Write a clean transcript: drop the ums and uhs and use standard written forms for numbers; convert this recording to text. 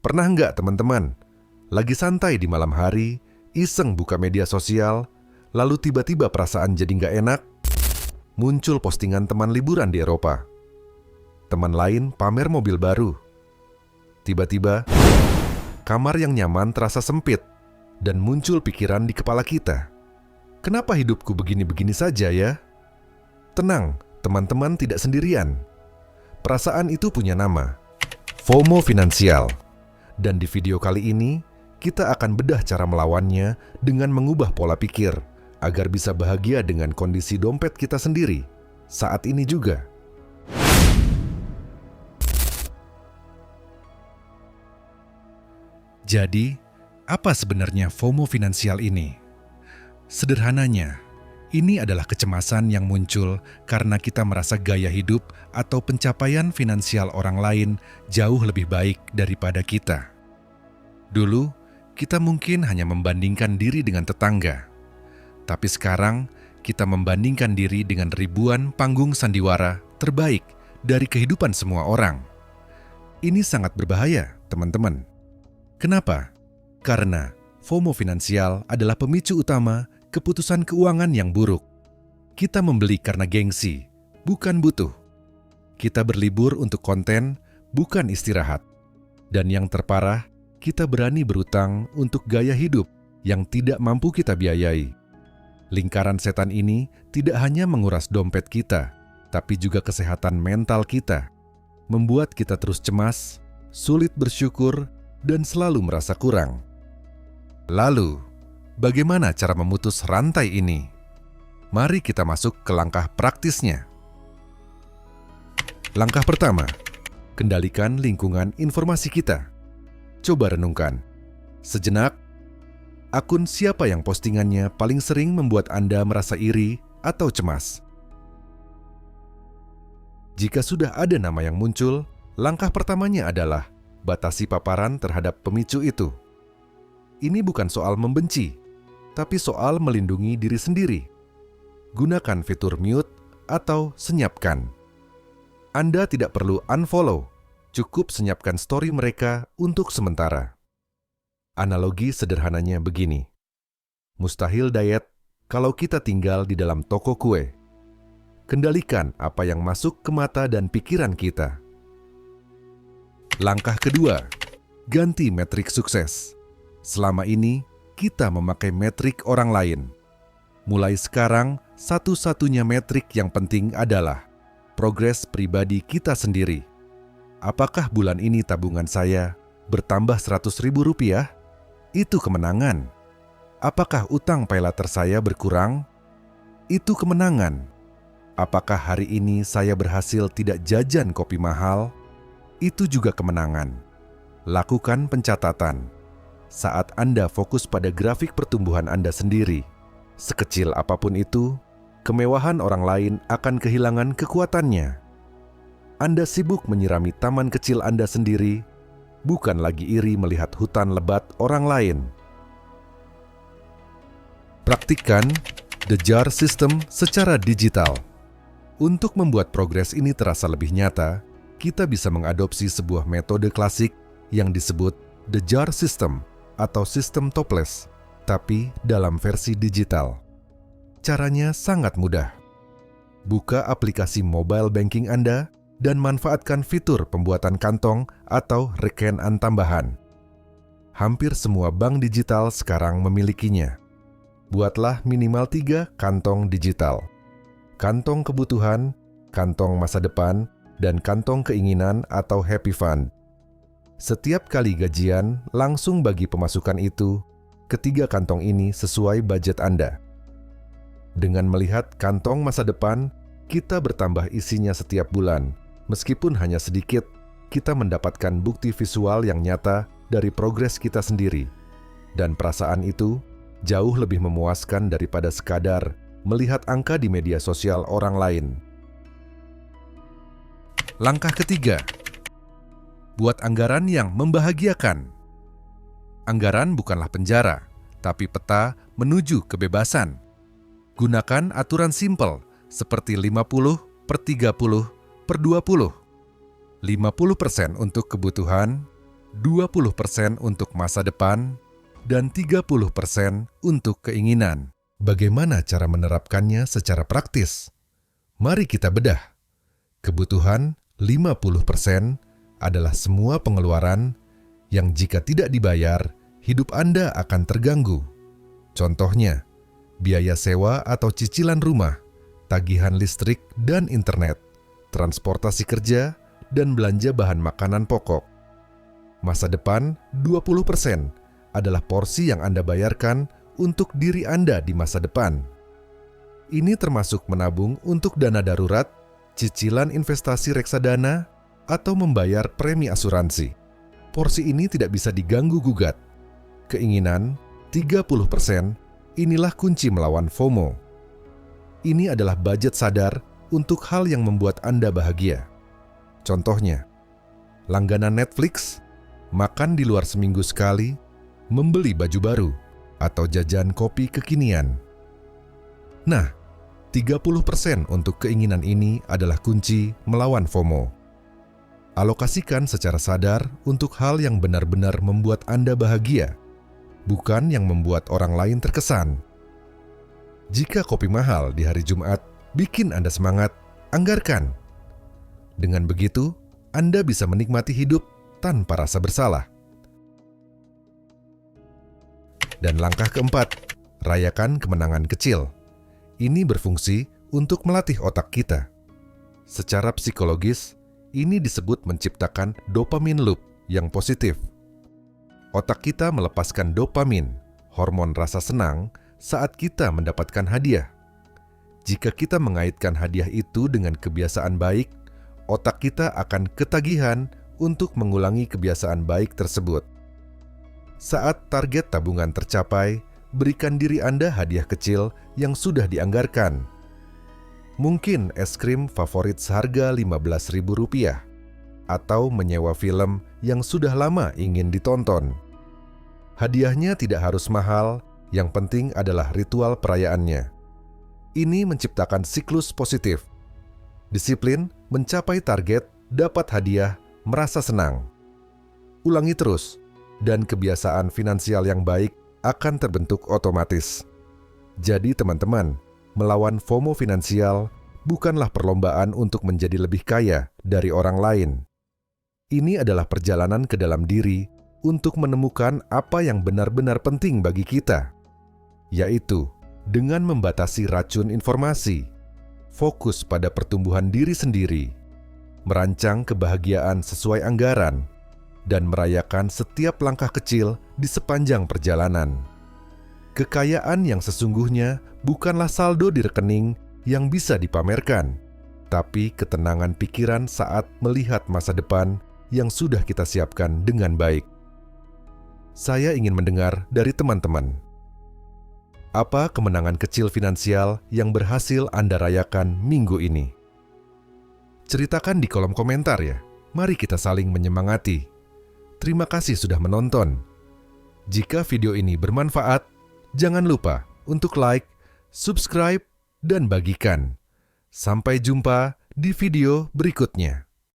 Pernah nggak teman-teman, lagi santai di malam hari, iseng buka media sosial, lalu tiba-tiba perasaan jadi nggak enak? Muncul postingan teman liburan di Eropa. Teman lain pamer mobil baru. Tiba-tiba, kamar yang nyaman terasa sempit dan muncul pikiran di kepala kita. Kenapa hidupku begini-begini saja ya? Tenang, teman-teman tidak sendirian. Perasaan itu punya nama, FOMO finansial. Dan di video kali ini, kita akan bedah cara melawannya dengan mengubah pola pikir agar bisa bahagia dengan kondisi dompet kita sendiri saat ini juga. Jadi, apa sebenarnya FOMO finansial ini? Sederhananya, ini adalah kecemasan yang muncul karena kita merasa gaya hidup atau pencapaian finansial orang lain jauh lebih baik daripada kita. Dulu, kita mungkin hanya membandingkan diri dengan tetangga. Tapi sekarang, kita membandingkan diri dengan ribuan panggung sandiwara terbaik dari kehidupan semua orang. Ini sangat berbahaya, teman-teman. Kenapa? Karena FOMO finansial adalah pemicu utama keputusan keuangan yang buruk. Kita membeli karena gengsi, bukan butuh. Kita berlibur untuk konten, bukan istirahat. Dan yang terparah, kita berani berutang untuk gaya hidup yang tidak mampu kita biayai. Lingkaran setan ini tidak hanya menguras dompet kita, tapi juga kesehatan mental kita. Membuat kita terus cemas, sulit bersyukur, dan selalu merasa kurang. Lalu, bagaimana cara memutus rantai ini? Mari kita masuk ke langkah praktisnya. Langkah pertama, kendalikan lingkungan informasi kita. Coba renungkan. Sejenak, akun siapa yang postingannya paling sering membuat Anda merasa iri atau cemas? Jika sudah ada nama yang muncul, langkah pertamanya adalah batasi paparan terhadap pemicu itu. Ini bukan soal membenci, tapi soal melindungi diri sendiri. Gunakan fitur mute atau senyapkan. Anda tidak perlu unfollow, cukup senyapkan story mereka untuk sementara. Analogi sederhananya begini. Mustahil diet kalau kita tinggal di dalam toko kue. Kendalikan apa yang masuk ke mata dan pikiran kita. Langkah kedua, ganti metrik sukses. Selama ini, kita memakai metrik orang lain. Mulai sekarang, satu-satunya metrik yang penting adalah progres pribadi kita sendiri. Apakah bulan ini tabungan saya bertambah Rp100.000? Itu kemenangan. Apakah utang paylater saya berkurang? Itu kemenangan. Apakah hari ini saya berhasil tidak jajan kopi mahal? Itu juga kemenangan. Lakukan pencatatan. Saat Anda fokus pada grafik pertumbuhan Anda sendiri, sekecil apapun itu, kemewahan orang lain akan kehilangan kekuatannya. Anda sibuk menyirami taman kecil Anda sendiri, bukan lagi iri melihat hutan lebat orang lain. Praktikkan The Jar System secara digital. Untuk membuat progres ini terasa lebih nyata, kita bisa mengadopsi sebuah metode klasik yang disebut The Jar System atau sistem toples, tapi dalam versi digital. Caranya sangat mudah. Buka aplikasi mobile banking Anda dan manfaatkan fitur pembuatan kantong atau rekenan tambahan. Hampir semua bank digital sekarang memilikinya. Buatlah minimal 3 kantong digital. Kantong kebutuhan, kantong masa depan, dan kantong keinginan atau happy fund. Setiap kali gajian, langsung bagi pemasukan itu, ketiga kantong ini sesuai budget Anda. Dengan melihat kantong masa depan, kita bertambah isinya setiap bulan. Meskipun hanya sedikit, kita mendapatkan bukti visual yang nyata dari progres kita sendiri. Dan perasaan itu jauh lebih memuaskan daripada sekadar melihat angka di media sosial orang lain. Langkah ketiga, buat anggaran yang membahagiakan. Anggaran bukanlah penjara, tapi peta menuju kebebasan. Gunakan aturan simpel seperti 50/30/20. 50% untuk kebutuhan, 20% untuk masa depan, dan 30% untuk keinginan. Bagaimana cara menerapkannya secara praktis? Mari kita bedah. Kebutuhan 50% adalah semua pengeluaran yang jika tidak dibayar, hidup Anda akan terganggu. Contohnya, biaya sewa atau cicilan rumah, tagihan listrik dan internet, transportasi kerja, dan belanja bahan makanan pokok. Masa depan 20% adalah porsi yang Anda bayarkan untuk diri Anda di masa depan. Ini termasuk menabung untuk dana darurat, cicilan investasi reksadana, atau membayar premi asuransi. Porsi ini tidak bisa diganggu-gugat. Keinginan 30% inilah kunci melawan FOMO. Ini adalah budget sadar untuk hal yang membuat Anda bahagia. Contohnya, langganan Netflix, makan di luar seminggu sekali, membeli baju baru, atau jajan kopi kekinian. Nah, 30% untuk keinginan ini adalah kunci melawan FOMO. Alokasikan secara sadar untuk hal yang benar-benar membuat Anda bahagia, bukan yang membuat orang lain terkesan. Jika kopi mahal di hari Jumat bikin Anda semangat, anggarkan. Dengan begitu, Anda bisa menikmati hidup tanpa rasa bersalah. Dan langkah keempat, rayakan kemenangan kecil. Ini berfungsi untuk melatih otak kita. Secara psikologis, ini disebut menciptakan dopamin loop yang positif. Otak kita melepaskan dopamin, hormon rasa senang, saat kita mendapatkan hadiah. Jika kita mengaitkan hadiah itu dengan kebiasaan baik, otak kita akan ketagihan untuk mengulangi kebiasaan baik tersebut. Saat target tabungan tercapai, berikan diri Anda hadiah kecil yang sudah dianggarkan. Mungkin es krim favorit seharga Rp15.000, atau menyewa film yang sudah lama ingin ditonton. Hadiahnya tidak harus mahal, yang penting adalah ritual perayaannya. Ini menciptakan siklus positif. Disiplin, mencapai target, dapat hadiah, merasa senang. Ulangi terus, dan kebiasaan finansial yang baik akan terbentuk otomatis. Jadi teman-teman, melawan FOMO finansial bukanlah perlombaan untuk menjadi lebih kaya dari orang lain. Ini adalah perjalanan ke dalam diri untuk menemukan apa yang benar-benar penting bagi kita, yaitu dengan membatasi racun informasi, fokus pada pertumbuhan diri sendiri, merancang kebahagiaan sesuai anggaran, dan merayakan setiap langkah kecil di sepanjang perjalanan. Kekayaan yang sesungguhnya bukanlah saldo di rekening yang bisa dipamerkan, tapi ketenangan pikiran saat melihat masa depan yang sudah kita siapkan dengan baik. Saya ingin mendengar dari teman-teman. Apa kemenangan kecil finansial yang berhasil Anda rayakan minggu ini? Ceritakan di kolom komentar ya. Mari kita saling menyemangati. Terima kasih sudah menonton. Jika video ini bermanfaat, jangan lupa untuk like, subscribe, dan bagikan. Sampai jumpa di video berikutnya.